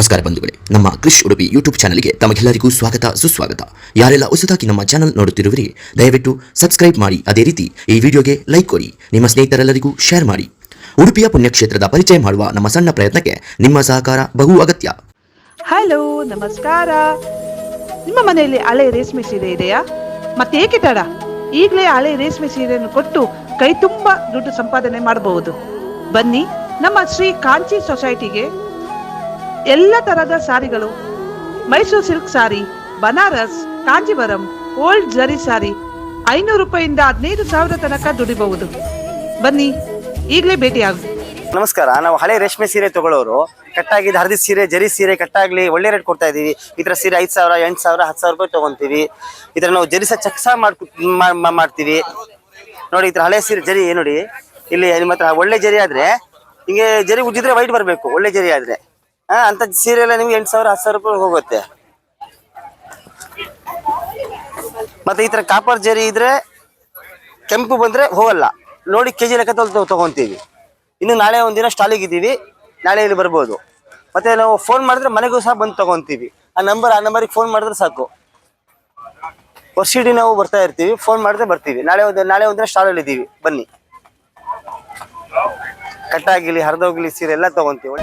ನಮಸ್ಕಾರ ಬಂಧುಗಳೇ, ನಮ್ಮ ಕ್ರಿಶ್ ಉಡುಪಿ ಯೂಟ್ಯೂಬ್ ಚಾನಲ್ಗೆ ತಮಗೆಲ್ಲರಿಗೂ ಸ್ವಾಗತ ಸುಸ್ವಾಗತ. ಯಾರೆಲ್ಲ ಹೊಸದಾಗಿ ನಮ್ಮ ಚಾನಲ್ ನೋಡುತ್ತಿರುವಿರಿ ದಯವಿಟ್ಟು ಸಬ್ಸ್ಕ್ರೈಬ್ ಮಾಡಿ, ಅದೇ ರೀತಿ ಈ ವಿಡಿಯೋಗೆ ಲೈಕ್ ಕೊಡಿ, ನಿಮ್ಮ ಸ್ನೇಹಿತರೆಲ್ಲರಿಗೂ ಶೇರ್ ಮಾಡಿ. ಉಡುಪಿಯ ಪುಣ್ಯಕ್ಷೇತ್ರದ ಪರಿಚಯ ಮಾಡುವ ನಮ್ಮ ಸಣ್ಣ ಪ್ರಯತ್ನಕ್ಕೆ ನಿಮ್ಮ ಸಹಕಾರ ಬಹು ಅಗತ್ಯ. ಹಲೋ, ನಮಸ್ಕಾರ. ನಿಮ್ಮ ಮನೆಯಲ್ಲಿ ಹಳೆ ರೇಷ್ಮೆ ಸೀರೆ ಇದೆಯಾ? ಮತ್ತೇಕೆ ತಡ? ಈಗಲೇ ಹಳೆ ರೇಷ್ಮೆ ಸೀರೆಯನ್ನು ಕೊಟ್ಟು ಕೈ ತುಂಬ ದುಡ್ಡು ಸಂಪಾದನೆ ಮಾಡಬಹುದು. ಬನ್ನಿ, ನಮ್ಮ ಶ್ರೀ ಕಾಂಚಿ ಸೊಸೈಟಿಗೆ ಎಲ್ಲ ತರಹದ ಸಾರಿಗಳು, ಮೈಸೂರು ಸಿಲ್ಕ್ ಸಾರಿ, ಬನಾರಸ್, ಕಾಂಜಿವರಂ, ಓಲ್ಡ್ ಜರಿ ಸಾರಿ 500 ರೂಪಾಯಿಂದ 15,000 ತನಕ ದುಡಿಬಹುದು. ಬನ್ನಿ, ಈಗಲೇ ಭೇಟಿಯಾಗಿ. ನಮಸ್ಕಾರ. ನಾವು ಹಳೆ ರೇಷ್ಮೆ ಸೀರೆ ತಗೊಳ್ಳೋರು. ಕಟ್ಟಾಗಿದ್ದು ಹರಿದ ಸೀರೆ, ಜರಿ ಸೀರೆ ಕಟ್ಟಾಗ್ಲಿ ಒಳ್ಳೆ ರೇಟ್ ಕೊಡ್ತಾ ಇದೀವಿ. ಈ ಥರ ಸೀರೆ 5,000, 8,000, 10,000 ರೂಪಾಯಿ ತೊಗೊತೀವಿ. ಈ ಥರ ನಾವು ಜರಿ ಚಕ್ಸ ಮಾಡ್ತೀವಿ ನೋಡಿ. ಈ ಥರ ಹಳೆ ಸೀರೆ ಜರಿ ನೋಡಿ, ಇಲ್ಲಿ ನಿಮ್ಮ ಹತ್ರ ಒಳ್ಳೆ ಜರಿ ಆದ್ರೆ ಹಿಂಗೆ ಜರಿ ಉಜ್ಜಿದ್ರೆ ವೈಟ್ ಬರಬೇಕು. ಒಳ್ಳೆ ಜರಿ ಆದ್ರೆ ಅಂತ ಸೀರೆ ಎಲ್ಲ ನಿಮ್ಗೆ 8,000, 10,000 ರೂಪಾಯಿ ಹೋಗುತ್ತೆ. ಮತ್ತೆ ಈ ತರ ಕಾಪರ್ ಜರಿ ಇದ್ರೆ ಕೆಂಪು ಬಂದ್ರೆ ಹೋಗಲ್ಲ ನೋಡಿ, ಕೆಜಿ ಲೆಕ್ಕ ತಗೊಂತೀವಿ. ಇನ್ನು ನಾಳೆ ಒಂದಿನ ಸ್ಟಾಲಿಗೆ ಇದ್ದೀವಿ, ನಾಳೆ ಇಲ್ಲಿ ಬರ್ಬೋದು. ಮತ್ತೆ ನಾವು ಫೋನ್ ಮಾಡಿದ್ರೆ ಮನೆಗೂ ಸಹ ಬಂದು ತಗೊಂತೀವಿ. ಆ ನಂಬರಿಗೆ ಫೋನ್ ಮಾಡಿದ್ರೆ ಸಾಕು. ವರ್ಷಿಡೀ ನಾವು ಬರ್ತಾ ಇರ್ತೀವಿ, ಫೋನ್ ಮಾಡಿದ್ರೆ ಬರ್ತೀವಿ. ನಾಳೆ ಒಂದಿನ ಸ್ಟಾಲಲ್ಲಿ ಇದ್ದೀವಿ, ಬನ್ನಿ. ಕಟ್ಟಾಗಿಲಿ ಹರಿದೋಗ್ಲಿ ಸೀರೆ ಎಲ್ಲ ತಗೊಂತೀವಿ.